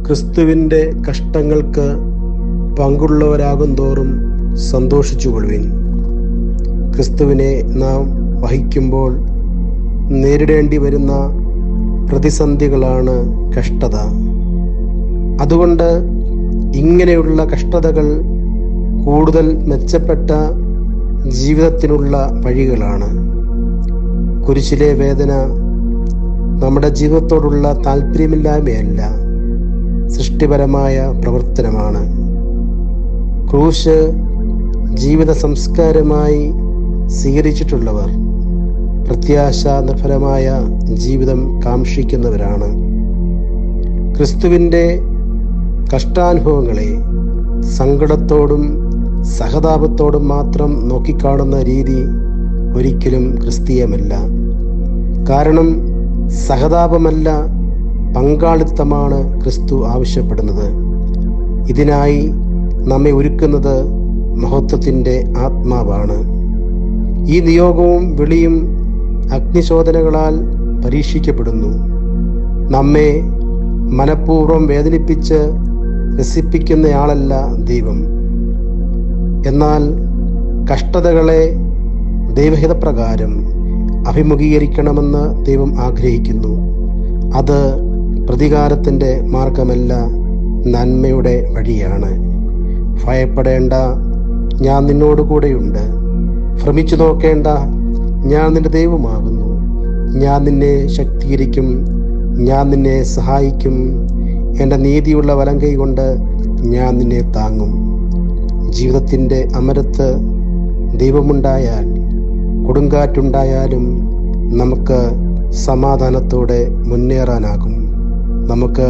ക്രിസ്തുവിൻ്റെ കഷ്ടങ്ങൾക്ക് പങ്കുള്ളവരാകും തോറും സന്തോഷിച്ചുകൊള്ളുവിൻ. ക്രിസ്തുവിനെ നാം വഹിക്കുമ്പോൾ നേരിടേണ്ടി വരുന്ന പ്രതിസന്ധികളാണ് കഷ്ടത. അതുകൊണ്ട് ഇങ്ങനെയുള്ള കഷ്ടതകൾ കൂടുതൽ മെച്ചപ്പെട്ട ജീവിതത്തിനുള്ള വഴികളാണ്. കുരിശിലെ വേദന നമ്മുടെ ജീവിതത്തോടുള്ള താല്പര്യമില്ലായ്മയല്ല, സൃഷ്ടിപരമായ പ്രവർത്തനമാണ്. ക്രൂശ് ജീവിത സംസ്കാരമായി സ്വീകരിച്ചിട്ടുള്ളവർ പ്രത്യാശാ നിർഭരമായ ജീവിതം കാംക്ഷിക്കുന്നവരാണ്. ക്രിസ്തുവിൻ്റെ കഷ്ടാനുഭവങ്ങളെ സങ്കടത്തോടും സഹതാപത്തോടും മാത്രം നോക്കിക്കാണുന്ന രീതി ഒരിക്കലും ക്രിസ്തീയമല്ല. കാരണം സഹതാപമല്ല, പങ്കാളിത്തമാണ് ക്രിസ്തു ആവശ്യപ്പെടുന്നത്. ഇതിനായി നമ്മെ ഒരുക്കുന്നത് മഹത്വത്തിൻ്റെ ആത്മാവാണ്. ഈ നിയോഗവും വിളിയും അഗ്നിശോധനകളാൽ പരീക്ഷിക്കപ്പെടുന്നു. നമ്മെ മനഃപൂർവ്വം വേദനിപ്പിച്ച് രസിപ്പിക്കുന്നയാളല്ല ദൈവം. എന്നാൽ കഷ്ടതകളെ ദൈവഹിതപ്രകാരം അഭിമുഖീകരിക്കണമെന്ന് ദൈവം ആഗ്രഹിക്കുന്നു. അത് പ്രതികാരത്തിൻ്റെ മാർഗമല്ല, നന്മയുടെ വഴിയാണ്. ഭയപ്പെടേണ്ട, ഞാൻ നിന്നോട് കൂടെയുണ്ട്. ഭ്രമിച്ചു നോക്കേണ്ട, ഞാൻ നിന്റെ ദൈവമാകുന്നു. ഞാൻ നിന്നെ ശക്തീകരിക്കും, ഞാൻ നിന്നെ സഹായിക്കും. എൻ്റെ നീതിയുള്ള വലങ്കൈ കൊണ്ട് ഞാൻ നിന്നെ താങ്ങും. ജീവിതത്തിൻ്റെ അമരത്ത് ദൈവമുണ്ടായാൽ കൊടുങ്കാറ്റുണ്ടായാലും നമുക്ക് സമാധാനത്തോടെ മുന്നേറാനാകും. നമുക്ക്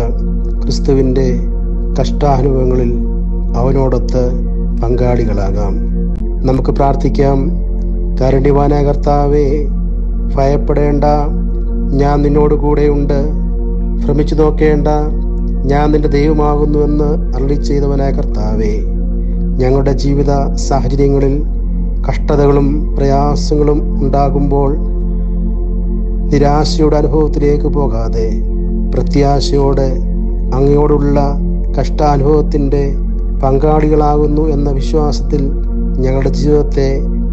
ക്രിസ്തുവിൻ്റെ കഷ്ടാനുഭവങ്ങളിൽ അവനോടൊത്ത് പങ്കാളികളാകാം. നമുക്ക് പ്രാർത്ഥിക്കാം. കാരുണ്യവാനായ കർത്താവേ, ഭയപ്പെടേണ്ട, ഞാൻ നിന്നോട് കൂടെയുണ്ട്. ഭ്രമിച്ചു നോക്കേണ്ട, ഞാൻ നിന്റെ ദൈവമാകുന്നുവെന്ന് അരുളിച്ചെയ്തവനായ കർത്താവേ, ഞങ്ങളുടെ ജീവിത സാഹചര്യങ്ങളിൽ കഷ്ടതകളും പ്രയാസങ്ങളും ഉണ്ടാകുമ്പോൾ നിരാശയുടെ അനുഭവത്തിലേക്ക് പോകാതെ പ്രത്യാശയോടെ അങ്ങയോടുള്ള കഷ്ടാനുഭവത്തിൻ്റെ പങ്കാളികളാകുന്നു എന്ന വിശ്വാസത്തിൽ ഞങ്ങളുടെ ജീവിതത്തെ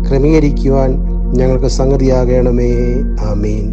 ക്രമീകരിക്കുവാൻ ഞങ്ങൾക്ക് സംഗതിയാകണമേ. ആമീൻ.